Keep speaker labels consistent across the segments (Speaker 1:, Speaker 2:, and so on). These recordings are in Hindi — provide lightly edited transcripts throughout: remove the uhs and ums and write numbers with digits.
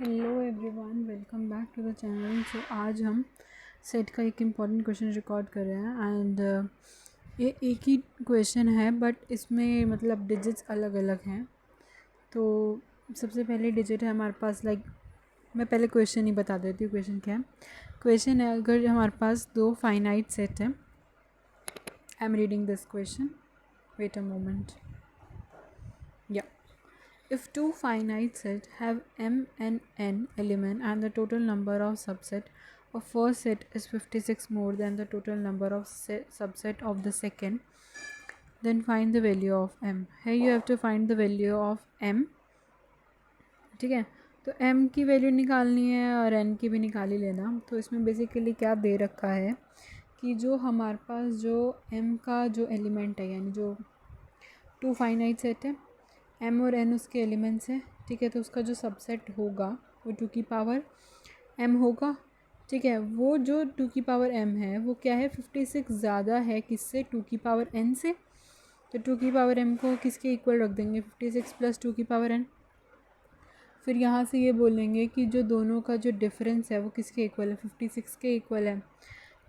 Speaker 1: Hello everyone, welcome back to the channel. So आज हम सेट का एक इम्पॉर्टेंट क्वेश्चन रिकॉर्ड कर रहे हैं एंड ये एक ही क्वेश्चन है बट इसमें मतलब डिजिट्स अलग अलग हैं। तो सबसे पहले डिजिट है हमारे पास मैं पहले क्वेश्चन ही बता देती हूँ। क्वेश्चन क्या है? क्वेश्चन है अगर हमारे पास दो फाइनाइट सेट है। I am reading this question, wait a moment. या If two finite sets have m and n element and the total number of subset of first set is 56 more than the total number of subset of the second, then find the value of m. Here you have to find the value of m. ठीक है, तो m की वैल्यू निकालनी है और n की भी निकाल ही लेना। तो इसमें बेसिकली क्या दे रखा है कि जो हमारे पास जो m का जो एलिमेंट है, यानी जो टू फाइनाइट सेट है, m और n उसके एलिमेंट्स हैं। ठीक है, तो उसका जो सबसेट होगा वो 2 की पावर m होगा। ठीक है, वो जो 2 की पावर m है वो क्या है, 56 ज़्यादा है किससे, 2 की पावर n से। तो 2 की पावर m को किसके इक्वल रख देंगे, 56 प्लस 2 की पावर n। फिर यहाँ से ये बोलेंगे कि जो दोनों का जो डिफरेंस है वो किसके इक्वल है, 56 के इक्वल है।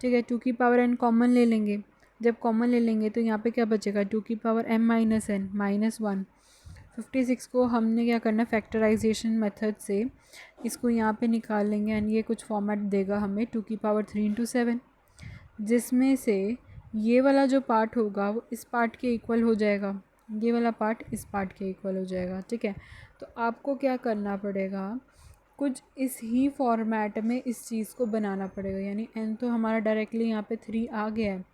Speaker 1: ठीक है, 2 की पावर n कॉमन ले लेंगे। जब कॉमन ले लेंगे तो यहाँ पे क्या बचेगा, 2 की power m minus n minus 1। 56 को हमने क्या करना, फैक्टराइजेशन मेथड से इसको यहाँ पे निकाल लेंगे एंड ये कुछ फॉर्मेट देगा हमें 2 की पावर 3 इंटू 7, जिसमें से ये वाला जो पार्ट होगा वो इस पार्ट के इक्वल हो जाएगा, ये वाला पार्ट इस पार्ट के इक्वल हो जाएगा। ठीक है, तो आपको क्या करना पड़ेगा, कुछ इस ही फॉर्मेट में इस चीज़ को बनाना पड़ेगा। यानी n तो हमारा डायरेक्टली यहाँ पे 3 आ गया है।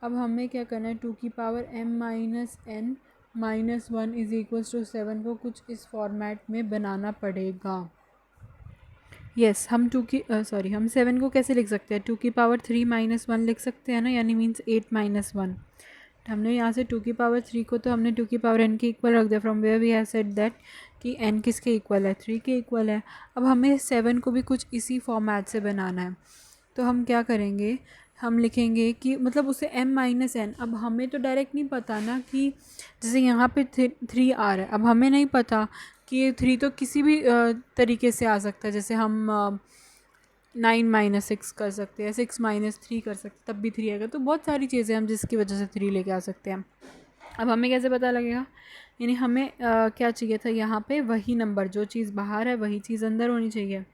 Speaker 1: अब हमें क्या करना है, 2 की power m minus n minus 1 is equals to 7 को कुछ इस फॉर्मेट में बनाना पड़ेगा। यस, हम 7 को कैसे लिख सकते हैं, 2 की पावर 3 माइनस 1 लिख सकते हैं ना, यानी मीन्स 8 माइनस 1। हमने यहाँ से 2 की पावर 3 को तो हमने 2 की पावर n के इक्वल रख दिया, from where we have said that कि n किसके इक्वल है, 3 के इक्वल है। अब हमें 7 को भी कुछ इसी फॉर्मेट से बनाना है। तो हम क्या करेंगे, हम लिखेंगे कि मतलब उसे m माइनस n। अब हमें तो डायरेक्ट नहीं पता ना कि जैसे यहाँ पे 3 आ रहा है, अब हमें नहीं पता कि ये 3 तो किसी भी तरीके से आ सकता है। जैसे हम 9 माइनस 6 कर सकते हैं, 6 माइनस 3 कर सकते हैं, तब भी 3 आएगा। तो बहुत सारी चीज़ें हम जिसकी वजह से 3 लेके आ सकते हैं। अब हमें कैसे पता लगेगा, यानी हमें क्या चाहिए था, यहाँ पे वही नंबर, जो चीज़ बाहर है वही चीज़ अंदर होनी चाहिए।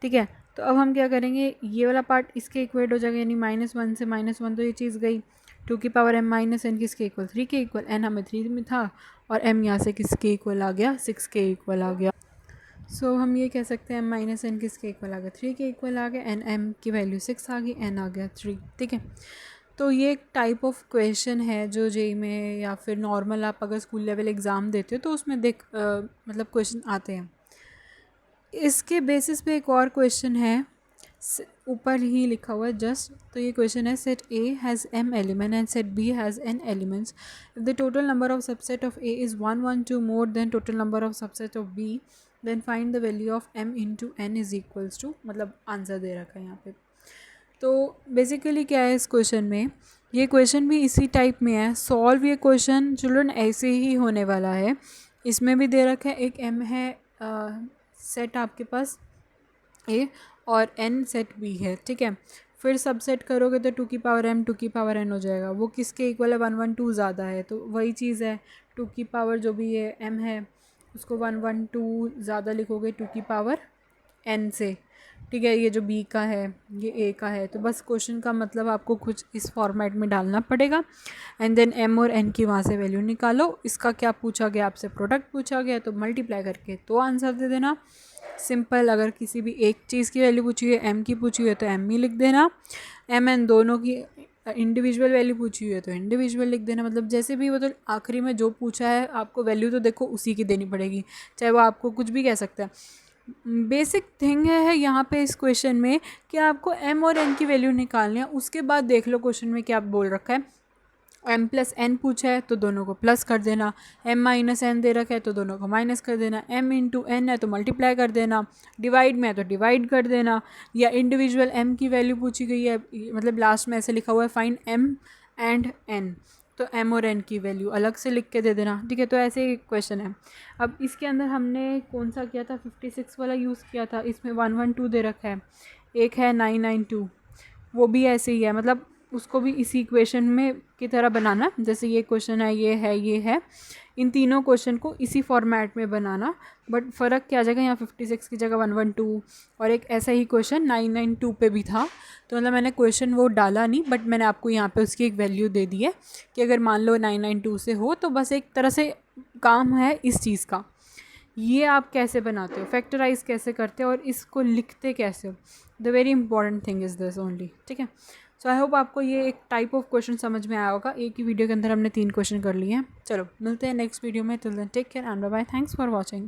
Speaker 1: ठीक है, तो अब हम क्या करेंगे, ये वाला पार्ट इसके इक्वेट हो जाएगा, यानी -1 से -1 तो ये चीज़ गई। 2 की पावर m माइनस n किसके इक्वल, 3 के इक्वल। n हमें 3 में था और m यहाँ से किसके इक्वल आ गया, 6 के इक्वल आ गया। सो हम ये कह सकते हैं m माइनस n किसके इक्वल आ गया, 3 के इक्वल आ गया। एन m की वैल्यू 6 आ गई, n आ गया 3। ठीक है, तो ये एक टाइप ऑफ क्वेश्चन है जो जेई में या फिर नॉर्मल आप अगर स्कूल लेवल एग्ज़ाम देते हो तो उसमें मतलब क्वेश्चन आते हैं। इसके बेसिस पे एक और क्वेश्चन है, ऊपर ही लिखा हुआ है जस्ट। तो ये क्वेश्चन है, set A has m element and set B has n elements. If the total number of subset of A is 1 1 2 more than total number of subset of B, then find the value of m into n is equals to, मतलब आंसर दे रखा है यहाँ पे। तो बेसिकली क्या है इस क्वेश्चन में, ये क्वेश्चन भी इसी टाइप में है। सॉल्व ये क्वेश्चन चिल्ड्रन ऐसे ही होने वाला है। इसमें भी दे रखा है, एक m है सेट आपके पास ए और n सेट बी है। ठीक है, फिर सबसेट करोगे तो 2 की पावर m 2 की पावर n हो जाएगा। वो किसके इक्वल है, 1 1 2 ज़्यादा है, तो वही चीज़ है। 2 की पावर जो भी है m है उसको 1 1 2 ज़्यादा लिखोगे 2 की पावर n से। ठीक है, ये जो b का है ये a का है, तो बस क्वेश्चन का मतलब आपको कुछ इस फॉर्मेट में डालना पड़ेगा एंड देन m और n की वहाँ से वैल्यू निकालो। इसका क्या पूछा गया आपसे, प्रोडक्ट पूछा गया, तो मल्टीप्लाई करके तो आंसर दे देना, सिंपल। अगर किसी भी एक चीज़ की वैल्यू पूछी है, m की पूछी हुई है तो m ही लिख देना, m n दोनों की इंडिविजुअल वैल्यू पूछी हुई है तो इंडिविजुअल लिख देना। मतलब जैसे भी, मतलब आखिरी में जो पूछा है आपको वैल्यू तो देखो उसी की देनी पड़ेगी, चाहे वो आपको कुछ भी कह सकता है। बेसिक थिंग है यहाँ पे इस क्वेश्चन में कि आपको m और n की वैल्यू निकालनी है। उसके बाद देख लो क्वेश्चन में क्या बोल रखा है, m प्लस n पूछा है तो दोनों को प्लस कर देना, m माइनस n दे रखा है तो दोनों को माइनस कर देना, m इंटू n है तो मल्टीप्लाई कर देना, डिवाइड में है तो डिवाइड कर देना, या इंडिविजुअल m की वैल्यू पूछी गई है, मतलब लास्ट में ऐसे लिखा हुआ है फाइंड m एंड n, तो m और n की वैल्यू अलग से लिख के दे देना, ठीक है। तो ऐसे एक क्वेश्चन है। अब इसके अंदर हमने कौन सा किया था, 56 वाला यूज़ किया था। इसमें 112 दे रखा है, एक है 992, वो भी ऐसे ही है, मतलब उसको भी इसी इक्वेशन में की तरह बनाना। जैसे ये क्वेश्चन है, ये है, इन तीनों क्वेश्चन को इसी फॉर्मेट में बनाना। बट फ़र्क क्या आ जाएगा, यहाँ 56 की जगह 112, और एक ऐसा ही क्वेश्चन 992 पे भी था। तो मतलब मैंने क्वेश्चन वो डाला नहीं, बट मैंने आपको यहाँ पे उसकी एक वैल्यू दे दी है कि अगर मान लो 992 से हो, तो बस एक तरह से काम है इस चीज़ का। ये आप कैसे बनाते हो, फैक्टराइज कैसे करते हो, और इसको लिखते कैसे हो, the very important thing is this only, ठीक है। सो आई होप आपको ये एक टाइप ऑफ क्वेश्चन समझ में आया होगा। एक ही वीडियो के अंदर हमने 3 क्वेश्चन कर लिए हैं। चलो मिलते हैं नेक्स्ट वीडियो में, till then take care and bye bye, thanks for watching.